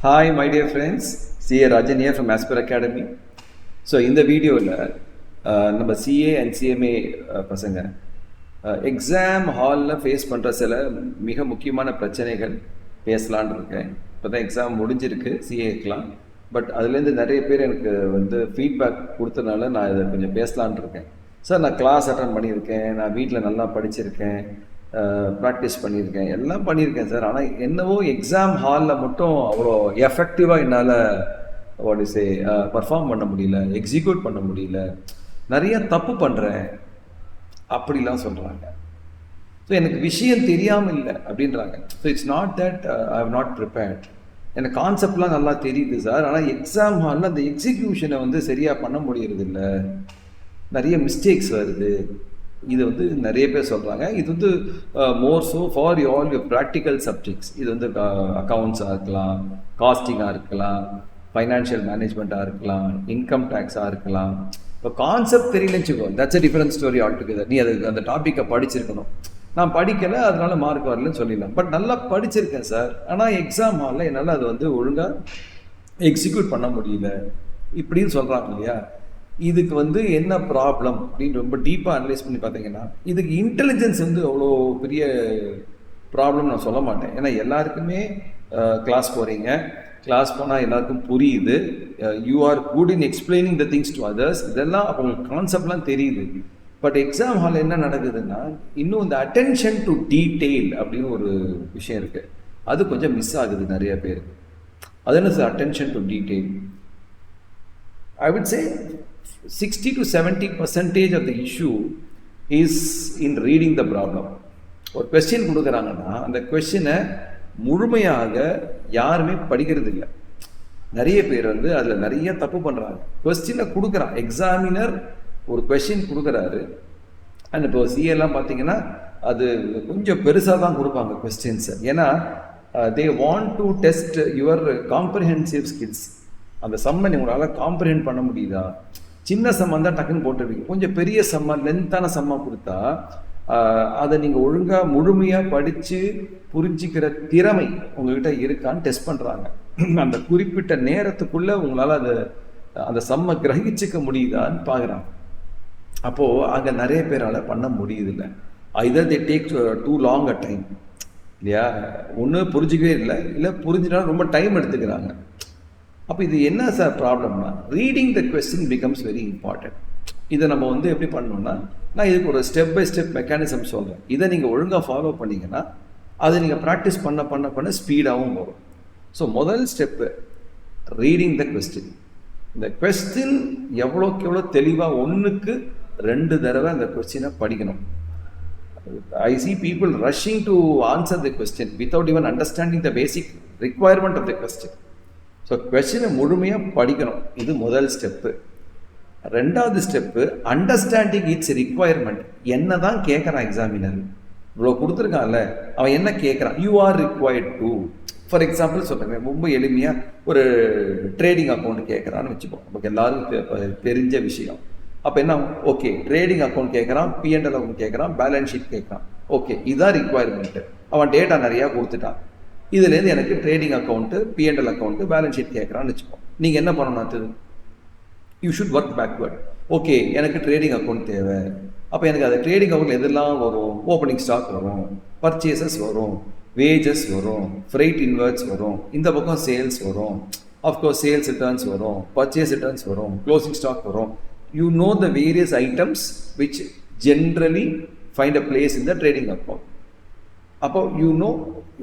Hi, my dear friends. CA Rajan here from Aspire Academy. So இந்த வீடியோவில் நம்ம CA and CMA பசங்க exam ஹாலில் ஃபேஸ் பண்ணுற சில மிக முக்கியமான பிரச்சனைகள் பேசலான் இருக்கேன். இப்போ தான் எக்ஸாம் முடிஞ்சிருக்கு சிஏக்கெலாம். பட் அதுலேருந்து நிறைய பேர் எனக்கு ஃபீட்பேக் கொடுத்தனால நான் இதை கொஞ்சம் பேசலான் இருக்கேன். சார், நான் கிளாஸ் அட்டன் பண்ணியிருக்கேன், நான் வீட்டில் நல்லா படிச்சிருக்கேன், ப்ராக்டிஸ் பண்ணியிருக்கேன், எல்லாம் பண்ணியிருக்கேன் சார். ஆனால் என்னவோ எக்ஸாம் ஹாலில் மட்டும் அவ்வளோ எஃபெக்டிவாக என்னால் பர்ஃபார்ம் பண்ண முடியல, எக்ஸிக்யூட் பண்ண முடியல, நிறைய தப்பு பண்ணுறேன் அப்படிலாம் சொல்கிறாங்க. ஸோ எனக்கு விஷயம் தெரியாமல் இல்லை அப்படின்றாங்க. So it's not that I have not prepared. எனக்கு கான்செப்ட்லாம் நல்லா தெரியுது சார், ஆனால் எக்ஸாம் ஹாலில் அந்த எக்ஸிக்யூஷனை சரியாக பண்ண முடியறதில்ல, நிறைய மிஸ்டேக்ஸ் வருது. இது நிறைய பேர் சொல்கிறாங்க. இது more so for all your practical subjects. இது அக்கௌண்ட்ஸாக இருக்கலாம், காஸ்டிங்காக இருக்கலாம், ஃபைனான்ஷியல் மேனேஜ்மெண்ட்டாக இருக்கலாம், இன்கம் டேக்ஸாக இருக்கலாம். இப்போ கான்செப்ட் தெரியலன்னு வச்சுக்கோ, that's a different story all together. நீ அந்த டாப்பிக்கை படிச்சிருக்கணும். நான் படிக்கலை, அதனால மார்க் வரலன்னு சொல்லிடலாம். பட் நல்லா படிச்சிருக்கேன் சார், ஆனால் எக்ஸாம் ஹாலில் என்னால் அது ஒழுங்காக எக்ஸிக்யூட் பண்ண முடியல இப்படின்னு சொல்கிறாங்க இல்லையா. இதுக்கு என்ன ப்ராப்ளம் அப்படின்னு ரொம்ப டீப்பாக அனலைஸ் பண்ணி பார்த்தீங்கன்னா, இதுக்கு இன்டெலிஜென்ஸ் அவ்வளோ பெரிய ப்ராப்ளம் நான் சொல்ல மாட்டேன். ஏன்னா எல்லாருக்குமே கிளாஸ் போகிறீங்க, கிளாஸ் போனால் எல்லாருக்கும் புரியுது, you are good in explaining the things to others, இதெல்லாம் உங்களுக்கு கான்செப்ட்லாம் தெரியுது. பட் எக்ஸாம் ஹாலில் என்ன நடக்குதுன்னா, இன்னும் இந்த அட்டென்ஷன் டு டீட்டெயில் அப்படின்னு ஒரு விஷயம் இருக்குது, அது கொஞ்சம் மிஸ் ஆகுது நிறைய பேருக்கு. அது என்ன sir attention to detail? I would say 60 to 70% of the issue is in reading the problem. ஒரு கொஸ்டின் கொடுக்குறாங்கன்னா அந்த கொஸ்டினை முழுமையாக யாருமே படிக்கிறது இல்லை. நிறைய பேர் அதில் நிறைய தப்பு பண்ணுறாங்க. கொஸ்டினை கொடுக்குறான் எக்ஸாமினர், ஒரு கொஸ்டின் கொடுக்குறாரு. அண்ட் இப்போ சிஏலாம் பார்த்தீங்கன்னா அது கொஞ்சம் பெருசாக தான் கொடுப்பாங்க கொஸ்டின்ஸை. ஏன்னா they want to test your comprehensive skills. அந்த சம்மை உங்களால் காம்ப்ரிஹெண்ட் பண்ண முடியுதா? சின்ன சம்மா தான் டக்குன்னு போட்டுருவீங்க. கொஞ்சம் பெரிய சம்மா, லென்த்தான சம்மா கொடுத்தா அதை நீங்கள் ஒழுங்காக முழுமையாக படித்து புரிஞ்சிக்கிற திறமை உங்கள்கிட்ட இருக்கான்னு டெஸ்ட் பண்ணுறாங்க. அந்த குறிப்பிட்ட நேரத்துக்குள்ளே உங்களால் அந்த சம்மை கிரகிச்சிக்க முடியுதான்னு பார்க்குறாங்க. அப்போது அங்கே நிறைய பேரால் பண்ண முடியுதில்லை. Either they take too long a time இல்லையா, ஒன்று புரிஞ்சிக்கவே இல்லை புரிஞ்சினாலும் ரொம்ப டைம் எடுத்துக்கிறாங்க. அப்போ இது என்ன சார் ப்ராப்ளம்னா, reading the question becomes very important. இதை நம்ம எப்படி பண்ணணும்னா, நான் இதுக்கு ஒரு ஸ்டெப் பை ஸ்டெப் மெக்கானிசம் சொல்கிறேன். இதை நீங்கள் ஒழுங்காக ஃபாலோ பண்ணிங்கன்னா அதை நீங்கள் ப்ராக்டிஸ் பண்ண ஸ்பீடாகவும் வரும். ஸோ முதல் ஸ்டெப்பு ரீடிங் த கொஸ்டின். இந்த கொஸ்டின் எவ்வளோக்கு எவ்வளோ தெளிவாக 1க்கு 2 தடவை அந்த கொஸ்டினை படிக்கணும். I see people rushing to answer the question without even understanding the basic requirement of the question. So கொஸ்டினை முழுமையாக படிக்கணும். இது முதல் ஸ்டெப்பு. 2வது ஸ்டெப்பு அண்டர்ஸ்டாண்டிங் இட்ஸ் ரிக்வயர்மெண்ட். என்ன தான் கேட்குறான் எக்ஸாமினர், இவ்வளோ கொடுத்துருக்கான்ல, அவன் என்ன கேட்குறான், you are required to. For example சொல்கிறேன், ரொம்ப எளிமையாக ஒரு ட்ரேடிங் அக்கௌண்ட் கேட்குறான்னு வச்சுப்போம், நமக்கு எல்லாருக்கும் தெரிஞ்ச விஷயம். அப்போ என்ன, ஓகே ட்ரேடிங் அக்கௌண்ட் கேட்குறான், P&L அக்கௌண்ட் கேட்குறான், பேலன்ஸ் ஷீட் கேட்குறான். ஓகே, இதுதான் ரிக்வயர்மெண்ட்டு. அவன் டேட்டா நிறையா கொடுத்துட்டான். இதுலேருந்து எனக்கு trading account, P&L account, balance sheet கேட்குறான்னு வச்சுப்போம். நீங்கள் என்ன பண்ணணும், அது you should work backward. Okay, எனக்கு ட்ரேடிங் அக்கௌண்ட் தேவை. அப்போ எனக்கு அது ட்ரேடிங் அக்கௌண்ட் எதெல்லாம் வரும்? ஓப்பனிங் ஸ்டாக் வரும், பர்ச்சேசஸ் வரும், வேஜஸ் வரும், ஃப்ரைட் இன்வெர்ட்ஸ் வரும், இந்த பக்கம் சேல்ஸ் வரும், ஆஃப்கோர்ஸ் சேல்ஸ் ரிட்டர்ன்ஸ் வரும், பர்ச்சேஸ் ரிட்டர்ன்ஸ் வரும், க்ளோசிங் ஸ்டாக் வரும். You know the various items which generally find a place in the trading account. அப்போ யூ நோ,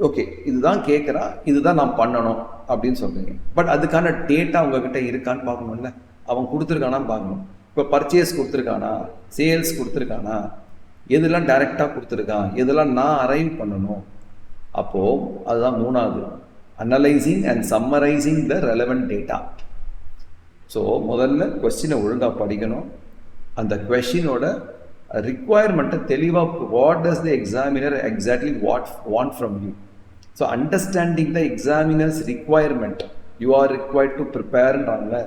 ஓகே இதுதான் கேட்குறா, இதுதான் நான் பண்ணணும் அப்படின்னு சொல்கிறீங்க. பட் அதுக்கான டேட்டா உங்ககிட்ட இருக்கான்னு பார்க்கணும்ல, அவன் கொடுத்துருக்கானான்னு பார்க்கணும். இப்போ பர்ச்சேஸ் கொடுத்துருக்கானா, சேல்ஸ் கொடுத்துருக்கானா, எதெல்லாம் டைரெக்டாக கொடுத்துருக்கான், எதெல்லாம் நான் அரைவ் பண்ணணும். அப்போது அதுதான் 3வது, analysing and summarising the relevant data. So முதல்ல கொஸ்டினை ஒழுங்காக படிக்கணும். அந்த கொஸ்டினோட ரிக்வயர்மெண்ட்டை தெளிவாக, what does the examiner exactly want from you. So understanding the examiner's requirement, you are required to ப்ரிப்பேர்ன்றாங்கள,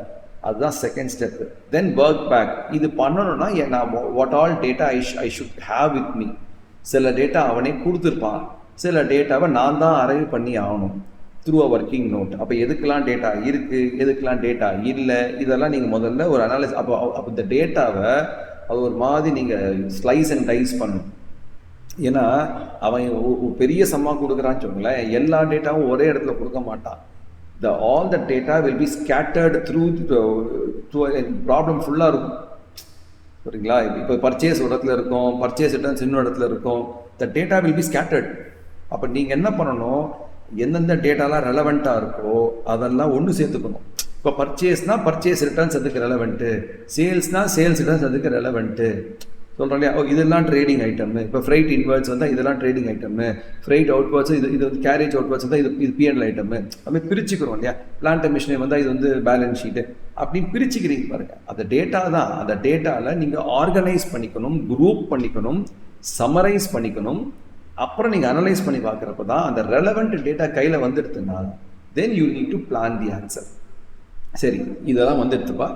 அதுதான் second step. Then work back. இது பண்ணணும்னா நான் what all data I should have with me. சில டேட்டா அவனே கொடுத்துருப்பான், சில டேட்டாவை நான் தான் அரைவ் பண்ணி ஆகணும். Through a working note. அப்போ எதுக்கெல்லாம் டேட்டா இருக்குது, எதுக்கெல்லாம் டேட்டா இல்லை, இதெல்லாம் நீங்கள் முதல்ல ஒரு அனாலிசிஸ். அப்போ இந்த டேட்டாவை அது ஒரு மாதிரி நீங்கள் ஸ்லைஸ் அண்ட் டைஸ் பண்ணணும். ஏன்னா அவன் பெரிய சம்மா கொடுக்குறான்னு சொல்லுங்களேன், எல்லா டேட்டாவும் ஒரே இடத்துல கொடுக்க மாட்டான். All the data will be scattered through problem ஃபுல்லாக இருக்கும். சரிங்களா? இப்போ பர்ச்சேஸ் ஒரு இடத்துல இருக்கும், பர்ச்சேஸ் ரிட்டர்ன்ஸ் இன்னொரு இடத்துல இருக்கும். The data will be scattered. அப்போ நீங்கள் என்ன பண்ணணும், எந்தெந்த டேட்டாலாம் ரெலவெண்ட்டாக இருக்கோ அதெல்லாம் ஒன்று சேர்த்துக்கணும். இப்போ பர்ச்சேஸ்னால் பர்ச்சேஸ் ரிட்டர்ன்ஸ் அதுக்கு ரெலவெண்ட்டு, சேல்ஸ்னால் சேல்ஸ் ரிட்டர்ன்ஸ் அதுக்கு ரெலவெண்ட்டு சொல்கிறோம் இல்லையா? இதெல்லாம் ட்ரேடிங் ஐட்டமு. இப்போ ஃப்ரைட் இன்வெர்ட்ஸ் வந்தால் இதெல்லாம் ட்ரேடிங் ஐட்டமு, ஃப்ரைட் அவுட்வர்ட்ஸ் இது வந்து கேரேஜ் அவுட்வர்ட்ஸ் வந்தால் இது பிஎன்எல் ஐட்டமு. அப்படி பிரிச்சுக்கிறோம் இல்லையா? பிளான்ட் மிஷினரி வந்தால் இது வந்து பேலன்ஸ் ஷீட்டு, அப்படின்னு பிரிச்சுக்கிறீங்க பாருங்கள். அந்த டேட்டா தான். அந்த டேட்டாவில் நீங்கள் ஆர்கனைஸ் பண்ணிக்கணும், குரூப் பண்ணிக்கணும், சமரைஸ் பண்ணிக்கணும். அப்புறம் நீங்கள் அனலைஸ் பண்ணி பார்க்குறப்ப தான் அந்த ரெலவெண்ட் டேட்டா கையில் வந்துடுதுன்னா then you need to plan the answer. சரி, இதெல்லாம் வந்துடுதுப்பா,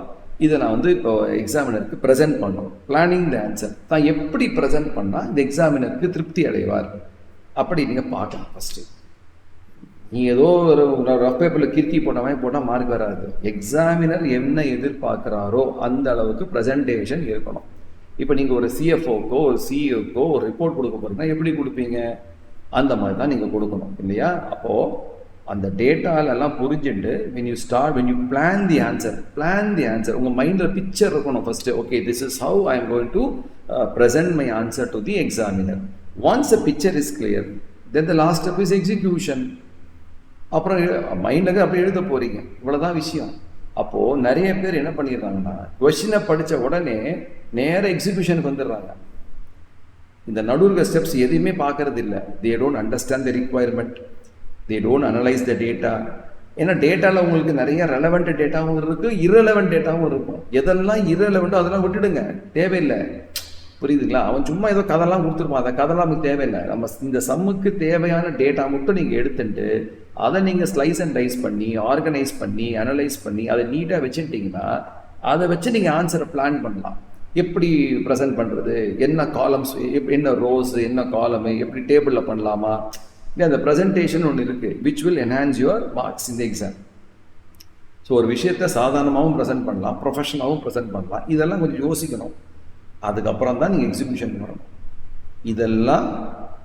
இதை நான் வந்து இப்போ எக்ஸாமினருக்கு ப்ரெசென்ட் பண்ணணும். பிளானிங் த ஆன்சர் தான் எப்படி ப்ரெசென்ட் பண்ணால் இந்த எக்ஸாமினருக்கு திருப்தி அடைவார் அப்படி நீங்கள் பார்க்கலாம். ஃபஸ்ட்டு நீ ஏதோ ஒரு ரஃப் பேப்பரில் கிறுக்கி போட்டால் மார்க் வராது. எக்ஸாமினர் என்ன எதிர்பார்க்குறாரோ அந்த அளவுக்கு ப்ரெசன்டேஷன் இருக்கணும். இப்போ நீங்கள் ஒரு சிஎஃப்ஓக்கோ ஒரு சிஇஓக்கோ ஒரு ரிப்போர்ட் கொடுக்க போகிறீங்கன்னா எப்படி கொடுப்பீங்க? அந்த மாதிரி தான் நீங்கள் கொடுக்கணும் இல்லையா? அப்போது அந்த டேட்டாலெல்லாம் புரிஞ்சுட்டு when you plan the answer உங்கள் மைண்டில் பிக்சர் இருக்கணும் first. Okay, this is how I am going to present my answer to the examiner. Once the picture is clear, then the last step is execution. அப்புறம் மைண்டில் அப்படியே எழுத போகிறீங்க, இவ்வளோதான் விஷயம். அப்போது நிறைய பேர் என்ன பண்ணிடுறாங்கன்னா கொஸ்டினை படித்த உடனே நேராக எக்ஸிக்யூஷனுக்கு வந்துடுறாங்க. இந்த நடுவில் ஸ்டெப்ஸ் எதையுமே பார்க்கறது இல்லை. They don't understand the requirement, they don't analyse the data. ஏன்னா டேட்டாவில் உங்களுக்கு நிறைய ரெலவெண்ட் டேட்டாவும் இருக்குது, இரலவெண்ட் டேட்டாவும் இருக்கும். எதெல்லாம் இரலவெண்ட்டோ அதெல்லாம் விட்டுடுங்க, தேவையில்லை. புரியுதுங்களா? அவன் சும்மா ஏதோ கதெல்லாம் கொடுத்துருப்பான், அந்த கதெல்லாம் நமக்கு தேவையில்லை. நம்ம இந்த சம்முக்கு தேவையான டேட்டா மட்டும் நீங்கள் எடுத்துட்டு அதை நீங்கள் ஸ்லைஸ் அண்ட் டைஸ் பண்ணி ஆர்கனைஸ் பண்ணி அனலைஸ் பண்ணி அதை நீட்டாக வச்சுட்டிங்கன்னா அதை வச்சு நீங்கள் ஆன்சரை பிளான் பண்ணலாம். எப்படி ப்ரெசென்ட் பண்ணுறது, என்ன காலம்ஸ், என்ன ரோஸ், என்ன காலமு, எப்படி டேபிளில் பண்ணலாமா, இல்லை அந்த ப்ரெசன்டேஷன் ஒன்று இருக்குது which will enhance your marks in the exam. So ஒரு விஷயத்தை சாதாரணமாகவும் ப்ரெசென்ட் பண்ணலாம், ப்ரொஃபஷனலாகவும் ப்ரெசென்ட் பண்ணலாம். இதெல்லாம் கொஞ்சம் யோசிக்கணும். அதுக்கப்புறம் தான் நீங்கள் எக்ஸிபிஷன் பண்ணணும். இதெல்லாம்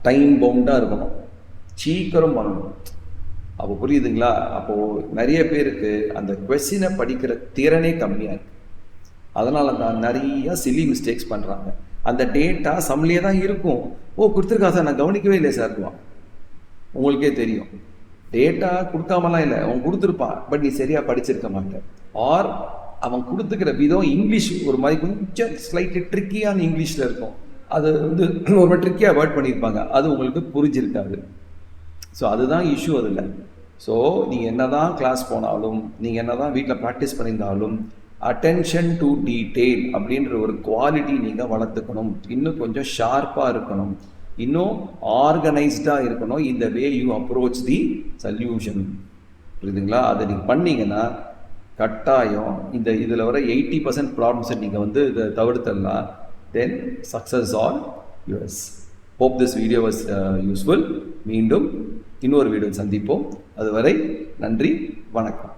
டைம் பவுண்டாக இருக்கணும், சீக்கிரம் பண்ணணும். அப்போ புரியுதுங்களா? அப்போது நிறைய பேருக்கு அந்த கொஸ்டினை படிக்கிற திறனே கம்மியாக இருக்குது. அதனால தான் நிறைய சில்லி மிஸ்டேக்ஸ் பண்ணுறாங்க. அந்த டேட்டா சம்லேயே தான் இருக்கும். கொடுத்துருக்கா சார், நான் கவனிக்கவே இல்லை சார்க்குவான். உங்களுக்கே தெரியும், டேட்டா கொடுக்காமலாம் இல்லை, அவன் கொடுத்துருப்பான், பட் நீ சரியாக படிச்சிருக்க மாட்டேன். ஆர் அவன் கொடுத்துக்கிற விதம் இங்கிலீஷ் ஒரு மாதிரி கொஞ்சம் ஸ்லைட்லி ட்ரிக்கியான இங்கிலீஷில் இருக்கும். அது வந்து ஒரு மாதிரி ட்ரிக்கியாக வேர்ட் பண்ணியிருப்பாங்க, அது உங்களுக்கு புரிஞ்சிருக்காது. ஸோ அதுதான் இஷ்யூ அதில். ஸோ நீங்கள் என்ன தான் கிளாஸ் போனாலும், நீங்கள் என்ன தான் வீட்டில் ப்ராக்டிஸ் பண்ணியிருந்தாலும் அட்டென்ஷன் டு டீட்டெயில் அப்படின்ற ஒரு குவாலிட்டி நீங்கள் வளர்த்துக்கணும். இன்னும் கொஞ்சம் ஷார்ப்பாக இருக்கணும், இன்னும் ஆர்கனைஸ்டாக இருக்கணும். இந்த way you approach the solution. புரியுதுங்களா? அதை நீங்கள் பண்ணிங்கன்னா கட்டாயம் இதில் வர 80% ப்ராப்ளம்ஸை நீங்கள் வந்து இதை தவிர்த்தலாம். Then success all yours. Hope this video was useful. மீண்டும் இன்னொரு வீடியோ சந்திப்போம். அதுவரை நன்றி, வணக்கம்.